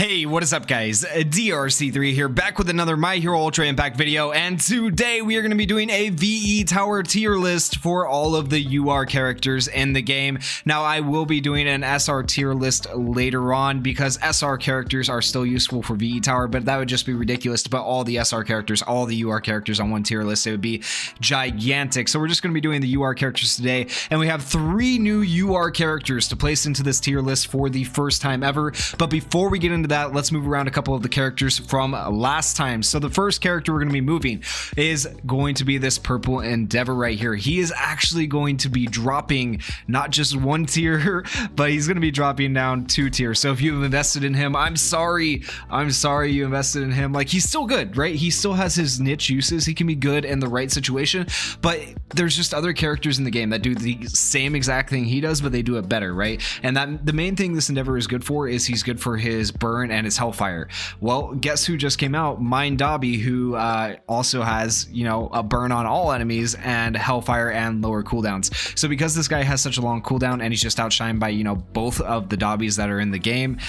Hey, what is up guys? DRC3 here, back with another My Hero Ultra Impact video, and today we are going to be doing a VE Tower tier list for all of the UR characters in the game. Now I will be doing an SR tier list later on because SR characters are still useful for VE Tower, but that would just be ridiculous to put all the SR characters, all the UR characters on one tier list. It would be gigantic. So we're just going to be doing the UR characters today, and we have 3 new UR characters to place into this tier list for the first time ever. But before we get into that, let's move around a couple of the characters from last time. So the first character we're going to be moving is going to be this purple Endeavor right here. He is actually going to be dropping not just 1 tier, but he's going to be dropping down 2 tiers. So if you've invested in him, I'm sorry you invested in him. Like, he's still good, right? He still has his niche uses. He can be good in the right situation, but there's just other characters in the game that do the same exact thing he does, but they do it better, right? And that the main thing this Endeavor is good for is he's good for his burn and his Hellfire. Well, guess who just came out? Mine Dobby, who also has, you know, a burn on all enemies and Hellfire and lower cooldowns. So because this guy has such a long cooldown and he's just outshined by, you know, both of the Dobbies that are in the game,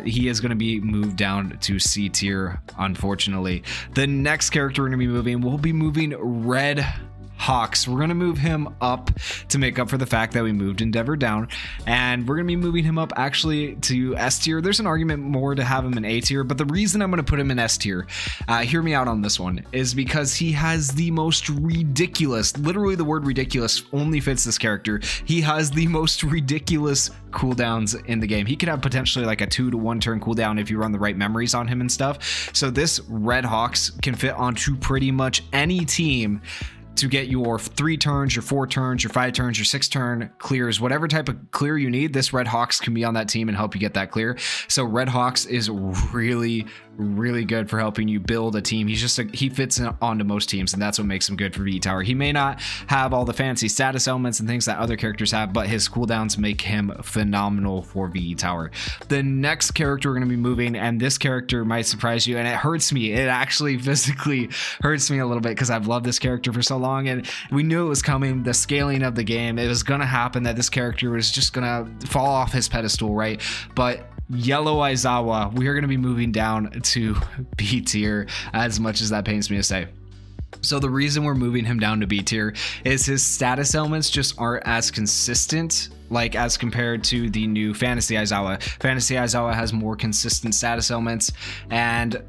he is going to be moved down to C tier, unfortunately. The next character we're going to be moving, we'll be moving Red Hawks. We're going to move him up to make up for the fact that we moved Endeavor down, and we're going to be moving him up actually to S tier. There's an argument more to have him in A tier, but the reason I'm going to put him in S tier, hear me out on this one, is because he has the most ridiculous, literally the word ridiculous only fits this character. He has the most ridiculous cooldowns in the game. He could have potentially like a 2 to 1 turn cooldown if you run the right memories on him and stuff. So this Red Hawks can fit onto pretty much any team to get your 3 turns, your 4 turns, your 5 turns, your 6 turn clears, whatever type of clear you need. This Red Hawks can be on that team and help you get that clear. So Red Hawks is really good for helping you build a team. He fits onto most teams, and that's what makes him good for VE Tower. He may not have all the fancy status elements and things that other characters have, but his cooldowns make him phenomenal for VE Tower. The next character we're going to be moving, and this character might surprise you, and it hurts me. It actually physically hurts me a little bit because I've loved this character for so long, and we knew it was coming. The scaling of the game, it was going to happen, that this character was just going to fall off his pedestal, right? But Yellow Aizawa, we are going to be moving down to B tier, as much as that pains me to say. So the reason we're moving him down to B tier is his status elements just aren't as consistent, like as compared to the new Fantasy Aizawa. Fantasy Aizawa has more consistent status elements, and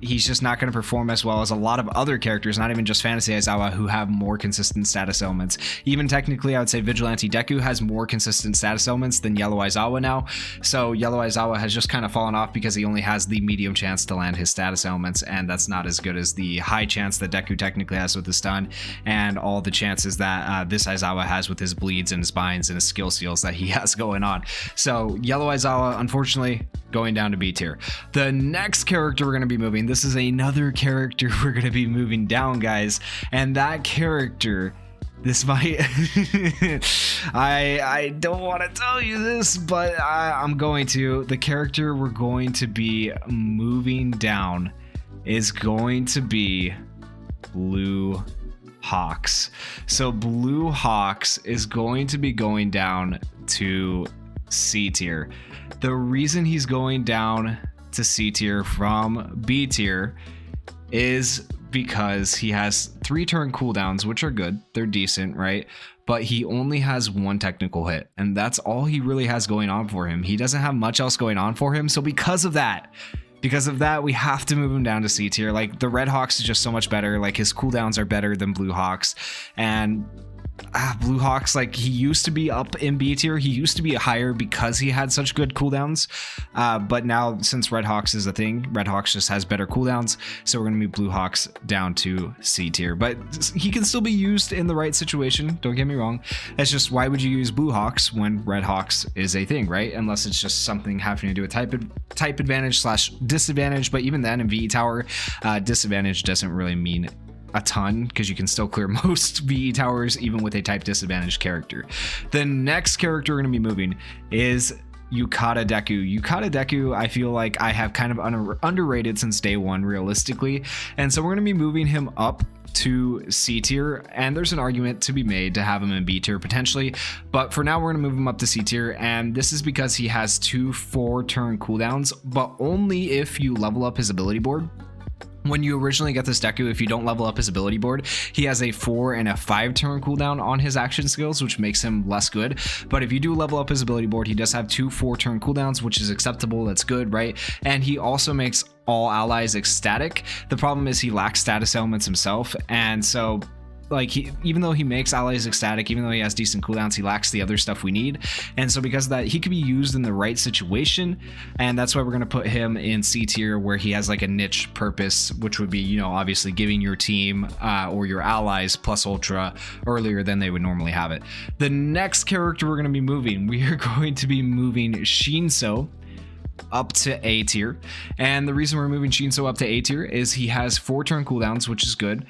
he's just not going to perform as well as a lot of other characters, not even just Fantasy Aizawa, who have more consistent status elements. Even technically, I would say Vigilante Deku has more consistent status elements than Yellow Aizawa now. So Yellow Aizawa has just kind of fallen off because he only has the medium chance to land his status elements, and that's not as good as the high chance that Deku technically has with his stun, and all the chances that this Aizawa has with his bleeds and his binds and his skill seals that he has going on. So Yellow Aizawa, unfortunately, going down to B tier. The next character we're going to be moving, this is another character we're going to be moving down, guys, and that character, this might I don't want to tell you this, but I'm going to. The character we're going to be moving down is going to be Blue Hawks. So Blue Hawks is going to be going down to C tier. The reason he's going down to C tier from B tier is because he has 3 turn cooldowns, which are good, they're decent, right? But he only has 1 technical hit, and that's all he really has going on for him. He doesn't have much else going on for him. So because of that, we have to move him down to C tier. Like, the Red Hawks is just so much better. Like, his cooldowns are better than Blue Hawks, and Blue Hawks, like, he used to be up in B tier. He used to be higher because he had such good cooldowns, but now since Red Hawks is a thing, Red Hawks just has better cooldowns, so we're going to move Blue Hawks down to C tier. But he can still be used in the right situation, don't get me wrong. It's just, why would you use Blue Hawks when Red Hawks is a thing, right? Unless it's just something having to do with type advantage slash disadvantage, but even then in VE Tower, disadvantage doesn't really mean a ton because you can still clear most VE towers even with a type disadvantaged character. The next character we're going to be moving is Yukata Deku. Yukata Deku, I feel like I have kind of underrated since day one, realistically. And so we're going to be moving him up to C tier, and there's an argument to be made to have him in B tier potentially, but for now we're going to move him up to C tier, and this is because he has 2 4-turn cooldowns, but only if you level up his ability board. When you originally get this Deku, if you don't level up his ability board, he has a 4 and a 5-turn cooldown on his action skills, which makes him less good. But if you do level up his ability board, he does have 2 4-turn cooldowns, which is acceptable. That's good, right? And he also makes all allies ecstatic. The problem is he lacks status elements himself, and so like even though he makes allies ecstatic, even though he has decent cooldowns, he lacks the other stuff we need. And so because of that, he could be used in the right situation, and that's why we're going to put him in C tier, where he has like a niche purpose, which would be, you know, obviously giving your team or your allies plus ultra earlier than they would normally have it. The next character we're going to be moving, we are going to be moving Shinso up to A tier. And the reason we're moving Shinso up to A tier is he has 4-turn cooldowns, which is good.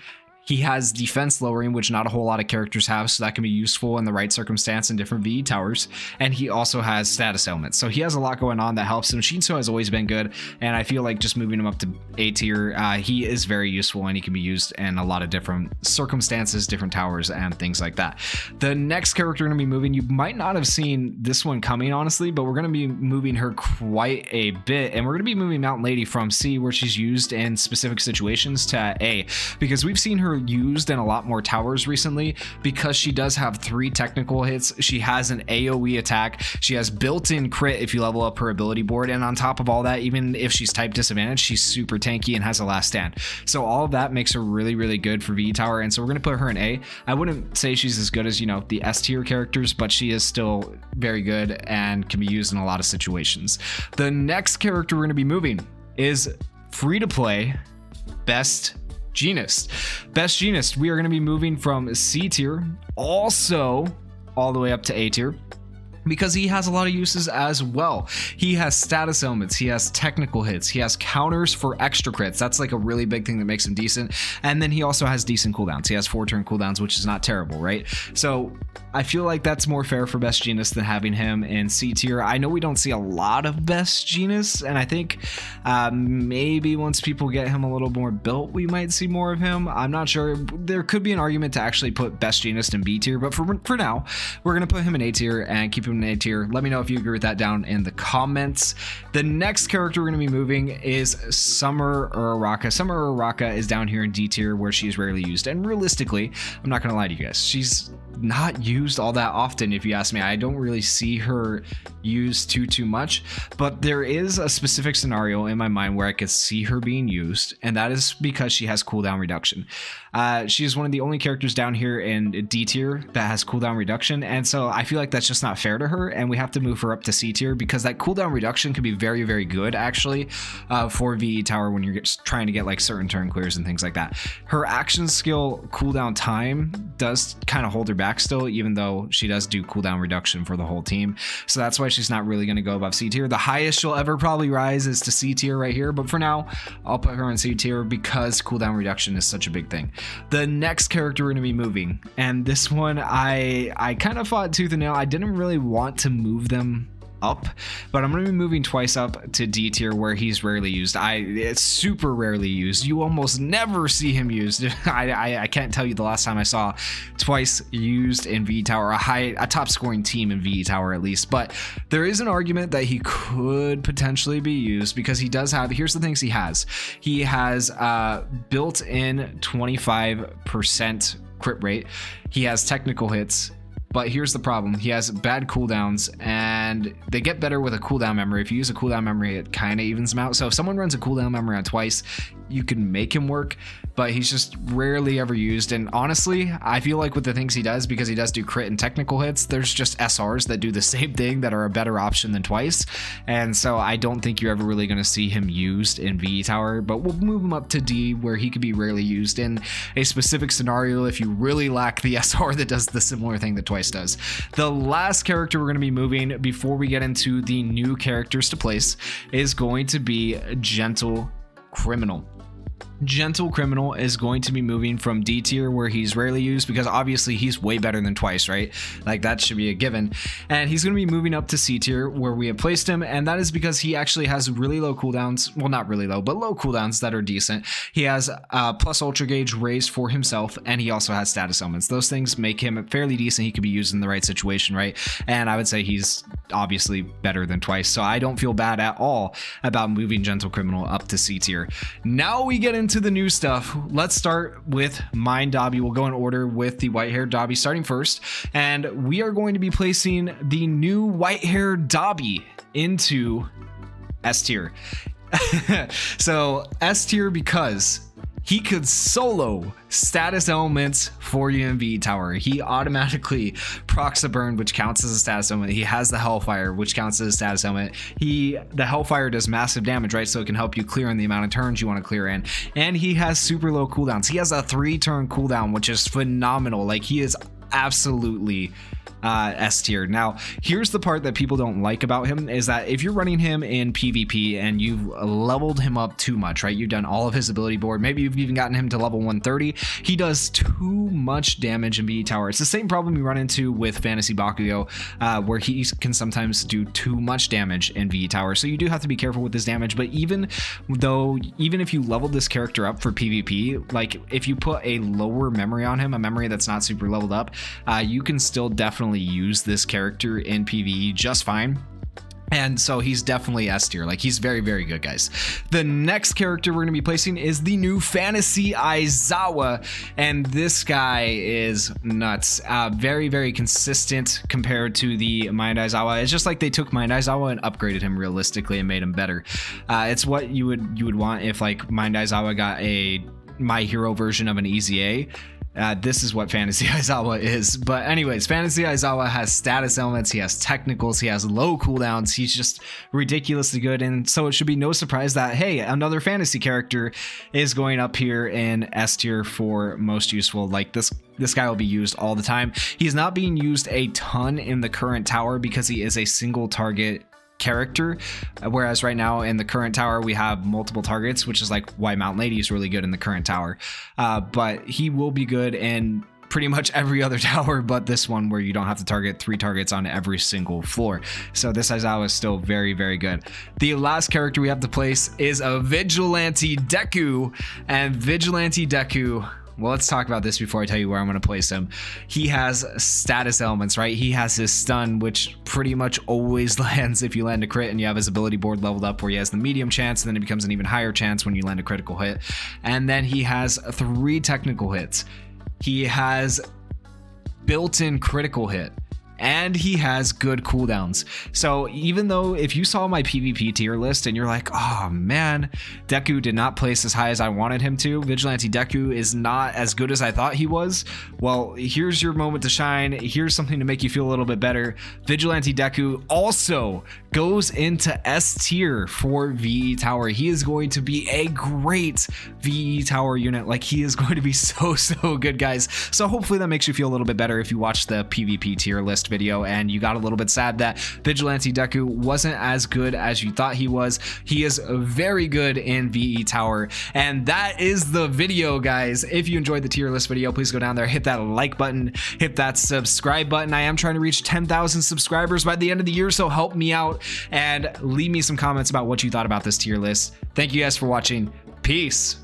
He has defense lowering, which not a whole lot of characters have, so that can be useful in the right circumstance in different VE towers. And he also has status elements, so he has a lot going on that helps him. Shinso has always been good, and I feel like just moving him up to A tier, he is very useful, and he can be used in a lot of different circumstances, different towers, and things like that. The next character we're going to be moving, you might not have seen this one coming, honestly, but we're going to be moving her quite a bit, and we're going to be moving Mountain Lady from C, where she's used in specific situations, to A, because we've seen her used in a lot more towers recently, because she does have 3 technical hits. She has an AoE attack. She has built-in crit if you level up her ability board, and on top of all that, even if she's type disadvantaged, she's super tanky and has a last stand. So all of that makes her really, really good for VE tower, and so we're going to put her in A. I wouldn't say she's as good as, you know, the S tier characters, but she is still very good and can be used in a lot of situations. The next character we're going to be moving is free-to-play Best Jeanist. Best Jeanist, we are going to be moving from C tier also all the way up to A tier, because he has a lot of uses as well. He has status elements, he has technical hits, he has counters for extra crits. That's like a really big thing that makes him decent. And then he also has decent cooldowns. He has 4-turn cooldowns, which is not terrible, right? So I feel like that's more fair for Best Jeanist than having him in C tier. I know we don't see a lot of Best Jeanist, and I think maybe once people get him a little more built, we might see more of him. I'm not sure. There could be an argument to actually put Best Jeanist in B tier, but for now, we're going to put him in A tier and keep him in A tier. Let me know if you agree with that down in the comments. The next character we're going to be moving is Summer Uraraka. Summer Uraraka is down here in D tier, where she is rarely used, and realistically, I'm not going to lie to you guys, she's not used all that often. If you ask me, I don't really see her used too much, but there is a specific scenario in my mind where I could see her being used, and that is because she has cooldown reduction. She is one of the only characters down here in D tier that has cooldown reduction, and so I feel like that's just not fair to her, and we have to move her up to C tier, because that cooldown reduction can be very, very good actually for VE tower when you're trying to get like certain turn clears and things like that. Her action skill cooldown time does kind of hold her back still, even though she does do cooldown reduction for the whole team, so that's why she's not really going to go above C tier. The highest she'll ever probably rise is to C tier right here, but for now I'll put her in C tier because cooldown reduction is such a big thing. The next character we're going to be moving, and this one I kind of fought tooth and nail. I didn't really want to move them up, but I'm going to be moving twice up to D tier, where he's rarely used. It's super rarely used. You almost never see him used. I can't tell you the last time I saw twice used in VE tower, a top scoring team in VE tower at least, but there is an argument that he could potentially be used, because he does have, here's the things he has built-in 25% crit rate, he has technical hits, but here's the problem. He has bad cooldowns, and they get better with a cooldown memory. If you use a cooldown memory, it kind of evens them out. So if someone runs a cooldown memory on twice, you can make him work, but he's just rarely ever used. And honestly, I feel like with the things he does, because he does do crit and technical hits, there's just SRs that do the same thing that are a better option than twice. And so I don't think you're ever really going to see him used in VE tower, but we'll move him up to D, where he could be rarely used in a specific scenario if you really lack the SR that does the similar thing that twice does. The last character we're going to be moving before we get into the new characters to place is going to be Gentle Criminal. Gentle Criminal is going to be moving from D tier, where he's rarely used, because obviously he's way better than Twice, right? Like, that should be a given. And he's going to be moving up to C tier, where we have placed him, and that is because he actually has really low cooldowns. Well, not really low, but low cooldowns that are decent. He has plus Ultra Gauge raised for himself, and he also has status elements. Those things make him fairly decent. He could be used in the right situation, right? And I would say he's obviously better than Twice, so I don't feel bad at all about moving Gentle Criminal up to C tier. Now we get into the new stuff. Let's start with Mine Dobby. We'll go in order with the white-haired Dobby starting first, and we are going to be placing the new white-haired Dobby into S tier. So S tier because he could solo status elements for you in VE Tower. He automatically procs a burn, which counts as a status element. He has the Hellfire, which counts as a status element. The Hellfire does massive damage, right? So it can help you clear in the amount of turns you want to clear in. And he has super low cooldowns. He has a 3-turn cooldown, which is phenomenal. Like, he is absolutely S tier. Now, here's the part that people don't like about him, is that if you're running him in PvP and you've leveled him up too much, right? You've done all of his ability board, maybe you've even gotten him to level 130, he does too much damage in VE Tower. It's the same problem you run into with Fantasy Bakugo, where he can sometimes do too much damage in VE Tower. So you do have to be careful with his damage, but even if you leveled this character up for PvP, like if you put a lower memory on him, a memory that's not super leveled up, you can still definitely use this character in PvE just fine. And so he's definitely S tier. Like, he's very, very good, guys. The next character we're going to be placing is the new Fantasy Aizawa. And this guy is nuts. Very, very consistent compared to the Mind Aizawa. It's just like they took Mind Aizawa and upgraded him realistically and made him better. It's what you would want if, like, Mind Aizawa got a My Hero version of an EZA. This is what Fantasy Aizawa is. But anyways, Fantasy Aizawa has status elements, he has technicals, he has low cooldowns, he's just ridiculously good. And so it should be no surprise that, hey, another fantasy character is going up here in S tier for most useful. Like, this guy will be used all the time. He's not being used a ton in the current tower because he is a single target character, whereas right now in the current tower we have multiple targets, which is like why Mount Lady is really good in the current tower. But he will be good in pretty much every other tower but this one, where you don't have to target 3 targets on every single floor. So this Aizawa is still very, very good. The last character we have to place is a Vigilante Deku, and Vigilante Deku, well, let's talk about this before I tell you where I'm going to place him. He has status elements, right? He has his stun, which pretty much always lands if you land a crit and you have his ability board leveled up, where he has the medium chance, and then it becomes an even higher chance when you land a critical hit. And then he has 3 technical hits. He has built-in critical hit, and he has good cooldowns. So even though if you saw my PvP tier list and you're like, oh man, Deku did not place as high as I wanted him to, Vigilante Deku is not as good as I thought he was, well, here's your moment to shine. Here's something to make you feel a little bit better. Vigilante Deku also goes into S tier for VE Tower. He is going to be a great VE Tower unit. Like, he is going to be so good, guys. So hopefully that makes you feel a little bit better if you watch the PvP tier list video and you got a little bit sad that Vigilante Deku wasn't as good as you thought he was. He is very good in VE Tower. And that is the video, guys. If you enjoyed the tier list video, please go down there, hit that like button, hit that subscribe button. I am trying to reach 10,000 subscribers by the end of the year, so help me out and leave me some comments about what you thought about this tier list. Thank you guys for watching. Peace.